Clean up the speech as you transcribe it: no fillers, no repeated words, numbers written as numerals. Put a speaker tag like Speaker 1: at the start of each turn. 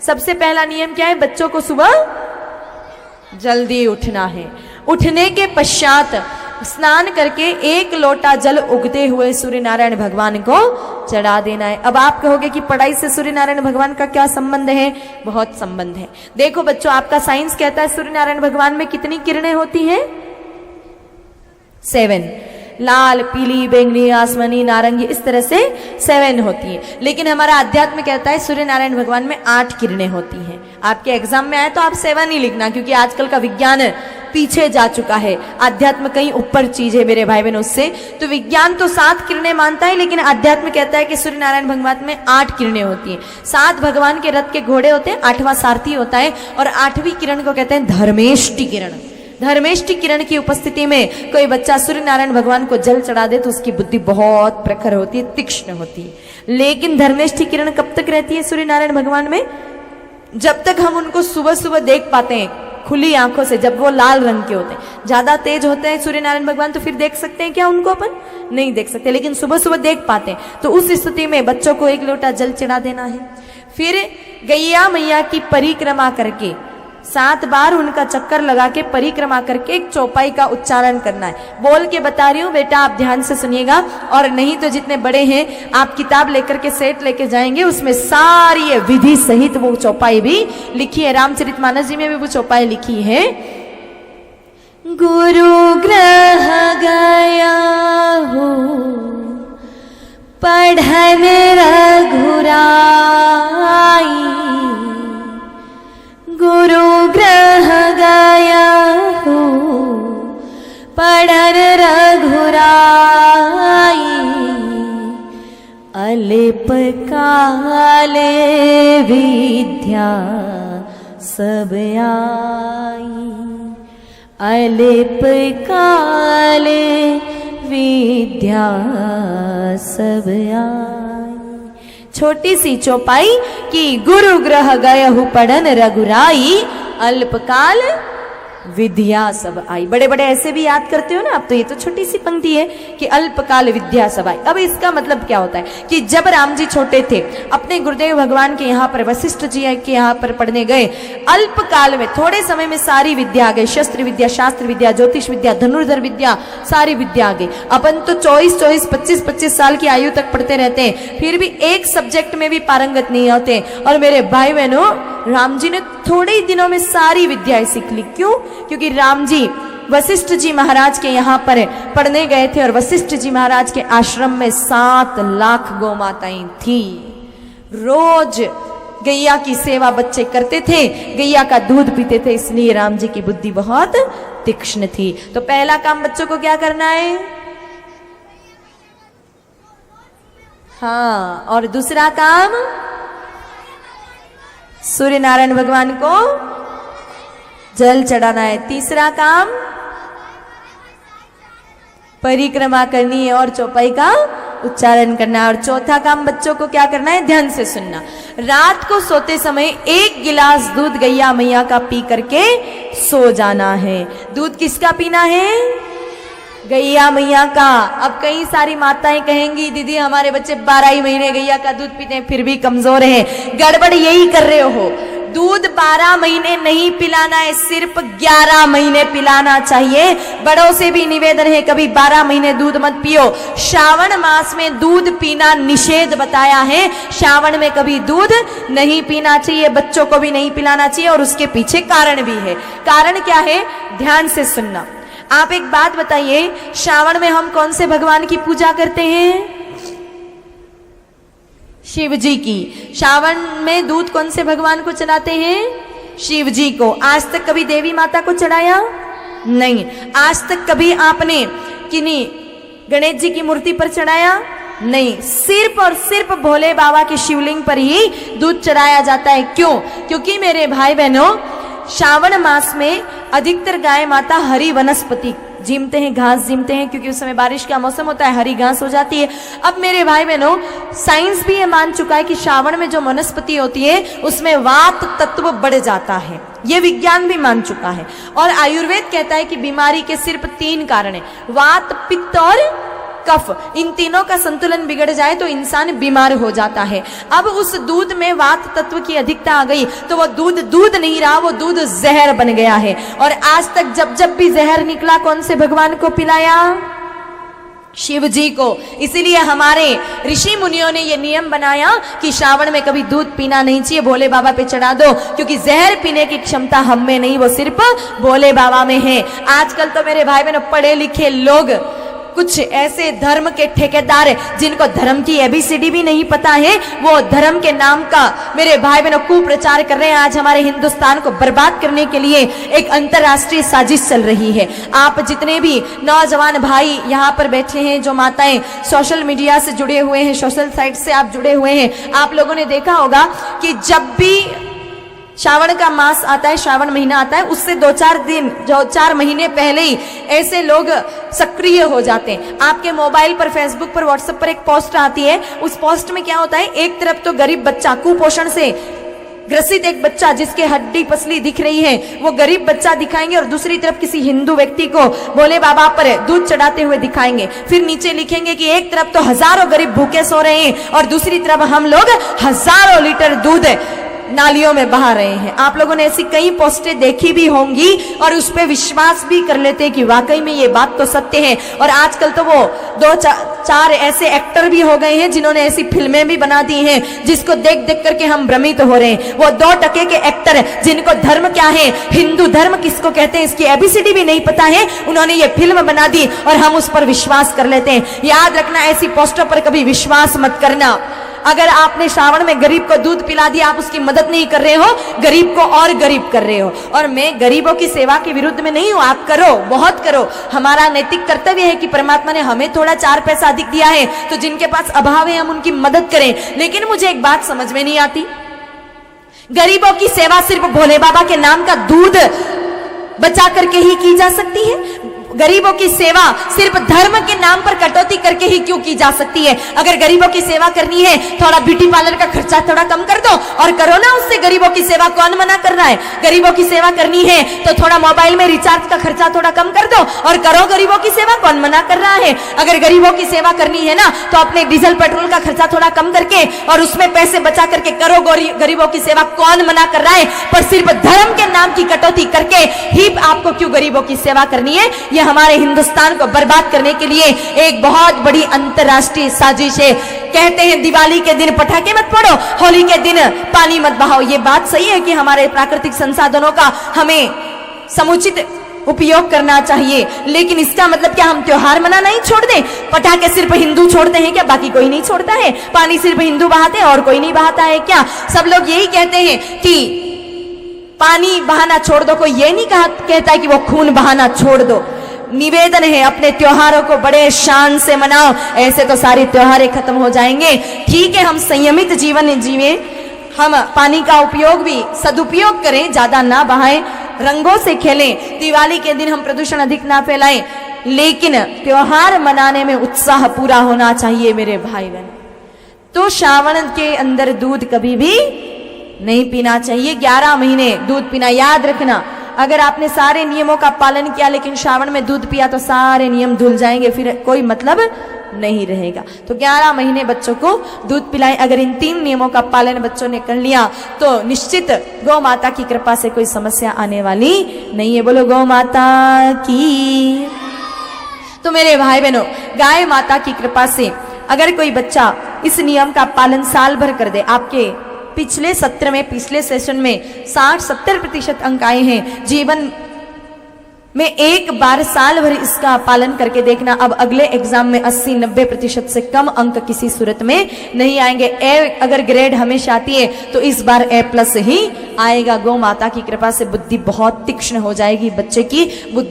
Speaker 1: सबसे पहला नियम क्या है? बच्चों को सुबह जल्दी उठना है। उठने के पश्चात स्नान करके 1 लोटा जल उगते हुए सूर्य नारायण भगवान को चढ़ा देना है। अब आप कहोगे कि पढ़ाई से सूर्य नारायण भगवान का क्या संबंध है? बहुत संबंध है। देखो बच्चों, आपका साइंस कहता है सूर्य नारायण भगवान में कितनी किरणें होती हैं? 7। लाल, पीली, बैंगनी, आसमानी, नारंगी, इस तरह से 7 होती है। लेकिन हमारा अध्यात्म कहता है सूर्य नारायण भगवान में 8 किरणें होती हैं। आपके एग्जाम में आए तो आप 7 ही लिखना, क्योंकि आजकल का विज्ञान पीछे जा चुका है। अध्यात्म कहीं ऊपर चीज है मेरे भाई बहनों से। तो विज्ञान तो 7 किरणें मानता है, लेकिन अध्यात्म कहता है कि सूर्य नारायण भगवान में 8 किरणें होती हैं। 7 भगवान के रथ के घोड़े होते हैं, 8वां सारथी होता है, और 8वीं किरण को कहते हैं धर्मेष्टि किरण। धर्मेष्टि किरण की उपस्थिति में कोई बच्चा सूर्य नारायण भगवान को जल चढ़ा दे तो उसकी बुद्धि बहुत प्रखर होती है, तीक्ष्ण होती है। लेकिन धर्मेष्टि किरण कब तक रहती है सूर्य नारायण भगवान में? जब तक हम उनको सुबह सुबह देख पाते हैं खुली आंखों से, जब वो लाल रंग के होते हैं। ज्यादा तेज होते हैं सूर्य नारायण भगवान तो फिर देख सकते हैं क्या उनको? अपन नहीं देख सकते, लेकिन सुबह सुबह देख पाते हैं। तो उस स्थिति में बच्चों को 1 लोटा जल चढ़ा देना है। फिर गैया मैया की परिक्रमा करके 7 बार उनका चक्कर लगा के परिक्रमा करके एक चौपाई का उच्चारण करना है। बोल के बता रही हूँ बेटा, आप ध्यान से सुनिएगा, और नहीं तो जितने बड़े हैं आप किताब लेकर के सेट लेके जाएंगे, उसमें सारी विधि सहित वो चौपाई भी लिखी है। रामचरितमानस जी में भी वो चौपाई लिखी है। गुरु ग्रह गया हो पढ़न रघुराई, गुरु ग्रह गया हो पढ़न रघुराई, अल्प काले विद्या सब आई, अल्प काले विद्या सब आई। छोटी सी चौपाई कि गुरु ग्रह गयहु पढ़न रघुराई, अल्पकाल विद्या सब आई। बड़े बड़े ऐसे भी याद करते हो ना आप, तो ये तो छोटी सी पंक्ति है कि अल्पकाल विद्या सब आई। अब इसका मतलब क्या होता है कि जब राम जी छोटे थे, अपने गुरुदेव भगवान के यहाँ पर वशिष्ठ जी के यहाँ पर पढ़ने गए, अल्पकाल में थोड़े समय में सारी विद्या आ गई। शस्त्र विद्या, शास्त्र विद्या, ज्योतिष विद्या, धनुर्धर विद्या, सारी विद्या आ गई। अपन तो 24, 25 साल की आयु तक पढ़ते रहते हैं, फिर भी एक सब्जेक्ट में भी पारंगत नहीं होते। और मेरे भाई बहनों, राम जी ने थोड़े ही दिनों में सारी विद्याएं सीख ली। क्यों? क्योंकि राम जी वशिष्ठ जी महाराज के यहाँ पर पढ़ने गए थे, और वशिष्ठ जी महाराज के आश्रम में 7 लाख गौ माताएं थी। रोज गैया की सेवा बच्चे करते थे, गैया का दूध पीते थे, इसलिए राम जी की बुद्धि बहुत तीक्ष्ण थी। तो पहला काम बच्चों को क्या करना है? हाँ, और दूसरा काम सूर्य नारायण भगवान को जल चढ़ाना है। तीसरा काम परिक्रमा करनी है और चौपाई का उच्चारण करना है। और चौथा काम बच्चों को क्या करना है? ध्यान से सुनना। रात को सोते समय 1 गिलास दूध गैया मैया का पी करके सो जाना है। दूध किसका पीना है? गैया मैया का। अब कई सारी माताएं कहेंगी दीदी हमारे बच्चे 12 ही महीने गैया का दूध पीते हैं फिर भी कमजोर हैं। गड़बड़ यही कर रहे हो। दूध 12 महीने नहीं पिलाना है, सिर्फ 11 महीने पिलाना चाहिए। बड़ों से भी निवेदन है, कभी 12 महीने दूध मत पियो। श्रावण मास में दूध पीना निषेध बताया है। श्रावण में कभी दूध नहीं पीना चाहिए, बच्चों को भी नहीं पिलाना चाहिए। और उसके पीछे कारण भी है। कारण क्या है? ध्यान से सुनना। आप एक बात बताइए, श्रावण में हम कौन से भगवान की पूजा करते हैं? शिव जी की। श्रावण में दूध कौन से भगवान को चढ़ाते हैं? शिव जी को। आज तक कभी देवी माता को चढ़ाया नहीं। आज तक कभी आपने किन्हीं गणेश जी की मूर्ति पर चढ़ाया नहीं। सिर्फ और सिर्फ भोले बाबा के शिवलिंग पर ही दूध चढ़ाया जाता है। क्यों? क्योंकि मेरे भाई बहनों, श्रावण मास में अधिकतर गाय माता हरी वनस्पति जीमते हैं, घास जीमते हैं, क्योंकि उस समय बारिश का मौसम होता है, हरी घास हो जाती है। अब मेरे भाई बहनों, साइंस भी ये मान चुका है कि श्रावण में जो वनस्पति होती है उसमें वात तत्व बढ़ जाता है। ये विज्ञान भी मान चुका है। और आयुर्वेद कहता है कि बीमारी के सिर्फ 3 कारण है, वात, पित्त और कफ, इन तीनों का संतुलन बिगड़ जाए तो इंसान बीमार हो जाता है। अब उस दूध में वात तत्व की अधिकता आ गई तो वो दूध दूध नहीं रहा, वो दूध जहर बन गया है। और आज तक जब जब भी जहर निकला कौन से भगवान को पिलाया? शिव जी को। इसीलिए हमारे ऋषि मुनियों ने ये नियम बनाया कि श्रावण में कभी दूध पीना नहीं चाहिए, भोले बाबा पे चढ़ा दो, क्योंकि जहर पीने की क्षमता हम में नहीं, वो सिर्फ भोले बाबा में है। आजकल तो मेरे भाई बहनों पढ़े लिखे लोग, कुछ ऐसे धर्म के ठेकेदार जिनको धर्म की एबीसीडी भी नहीं पता है, वो धर्म के नाम का मेरे भाई बहनों कुप्रचार कर रहे हैं। आज हमारे हिंदुस्तान को बर्बाद करने के लिए एक अंतरराष्ट्रीय साजिश चल रही है। आप जितने भी नौजवान भाई यहाँ पर बैठे हैं, जो माताएं सोशल मीडिया से जुड़े हुए हैं, सोशल साइट से आप जुड़े हुए हैं, आप लोगों ने देखा होगा कि जब भी श्रावण का मास आता है, श्रावण महीना आता है, उससे 2-4 दिन, 4 महीने पहले ही ऐसे लोग सक्रिय हो जाते हैं। आपके मोबाइल पर, फेसबुक पर, व्हाट्सएप पर एक पोस्ट आती है। उस पोस्ट में क्या होता है, एक तरफ तो गरीब बच्चा, कुपोषण से ग्रसित एक बच्चा जिसके हड्डी पसली दिख रही है, वो गरीब बच्चा दिखाएंगे, और दूसरी तरफ किसी हिंदू व्यक्ति को भोले बाबा पर दूध चढ़ाते हुए दिखाएंगे। फिर नीचे लिखेंगे कि एक तरफ तो हजारों गरीब भूखे सो रहे हैं और दूसरी तरफ हम लोग हजारों लीटर दूध नालियों में बहा रहे हैं। आप लोगों ने ऐसी कई पोस्टें देखी भी होंगी और उस पर विश्वास भी कर लेते हैं कि वाकई में ये बात तो सत्य है। और आजकल तो वो 2-4 ऐसे एक्टर भी हो गए हैं जिन्होंने ऐसी फिल्में भी बना दी हैं जिसको देख देख करके हम भ्रमित हो रहे हैं। वो 2 टके के एक्टर जिनको धर्म क्या है, हिंदू धर्म किसको कहते हैं, इसकी एबीसीडी भी नहीं पता है, उन्होंने ये फिल्म बना दी और हम उस पर विश्वास कर लेते हैं। याद रखना, ऐसी पोस्टों पर कभी विश्वास मत करना। अगर आपने श्रावण में गरीब को दूध पिला दिया, आप उसकी मदद नहीं कर रहे हो, गरीब को और गरीब कर रहे हो। और मैं गरीबों की सेवा के विरुद्ध में नहीं हूं, आप करो, बहुत करो। हमारा नैतिक कर्तव्य है कि परमात्मा ने हमें थोड़ा 4 पैसा अधिक दिया है तो जिनके पास अभाव है हम उनकी मदद करें। लेकिन मुझे एक बात समझ में नहीं आती, गरीबों की सेवा सिर्फ भोले बाबा के नाम का दूध बचा करके ही की जा सकती है? गरीबों की सेवा सिर्फ धर्म के नाम पर कटौती करके ही क्यों की जा सकती है? अगर गरीबों की सेवा करनी है, थोड़ा ब्यूटी पार्लर का खर्चा थोड़ा कम कर दो और करो ना उससे। गरीबों की सेवा कौन मना कर रहा है? गरीबों की सेवा करनी है तो थोड़ा मोबाइल में रिचार्ज का खर्चा थोड़ा कम कर दो और करो गरीबों की सेवा, कौन मना कर रहा है? अगर गरीबों की सेवा करनी है ना तो अपने डीजल पेट्रोल का खर्चा थोड़ा कम करके और उसमें पैसे बचा करके करो गरीबों की सेवा, कौन मना कर रहा है? पर सिर्फ धर्म के नाम की कटौती करके ही आपको क्यों गरीबों की सेवा करनी है? यह हमारे हिंदुस्तान को बर्बाद करने के लिए एक बहुत बड़ी अंतरराष्ट्रीय साजिश है। कहते हैं दिवाली के दिन पटाखे मत फोड़ो, होली के दिन पानी मत बहाओ। ये बात सही है कि हमारे प्राकृतिक संसाधनों का हमें समुचित उपयोग करना चाहिए, लेकिन इसका मतलब क्या हम त्योहार मनाना ही छोड़ दें? पटाखे सिर्फ हिंदू छोड़ते हैं क्या, बाकी कोई नहीं छोड़ता है? पानी सिर्फ हिंदू बहाते हैं और कोई नहीं बहाता है क्या? सब लोग यही कहते हैं कि पानी बहाना छोड़ दो, कोई ये नहीं कहता है कि वो खून बहाना छोड़ दो। निवेदन है, अपने त्योहारों को बड़े शान से मनाओ, ऐसे तो सारे त्योहारें खत्म हो जाएंगे। ठीक है, हम संयमित जीवन जिए, हम पानी का उपयोग भी सदुपयोग करें, ज्यादा ना बहाएं, रंगों से खेलें, दिवाली के दिन हम प्रदूषण अधिक ना फैलाएं, लेकिन त्योहार मनाने में उत्साह पूरा होना चाहिए मेरे भाई बहन। तो श्रावण के अंदर दूध कभी भी नहीं पीना चाहिए। 11 महीने दूध पीना, याद रखना। अगर आपने सारे नियमों का पालन किया लेकिन श्रावण में दूध पिया तो सारे नियम धुल जाएंगे, फिर कोई मतलब नहीं रहेगा। तो 11 महीने बच्चों को दूध पिलाएं। अगर इन 3 नियमों का पालन बच्चों ने कर लिया तो निश्चित गौ माता की कृपा से कोई समस्या आने वाली नहीं है। बोलो गौ माता की। तो मेरे भाई बहनों, गाय माता की कृपा से अगर कोई बच्चा इस नियम का पालन साल भर कर दे, आपके पिछले सत्र में, पिछले सेशन में 60-70% अंक आए हैं। जीवन में एक बार साल भर इसका पालन करके देखना, अब अगले एग्जाम में 80-90% से कम अंक किसी सूरत में नहीं आएंगे। ए अगर ग्रेड हमेशा आती है तो इस बार A+ ही आएगा। गौ माता की कृपा से बुद्धि बहुत तीक्ष्ण हो जाएगी, बच्चे की बुद्धि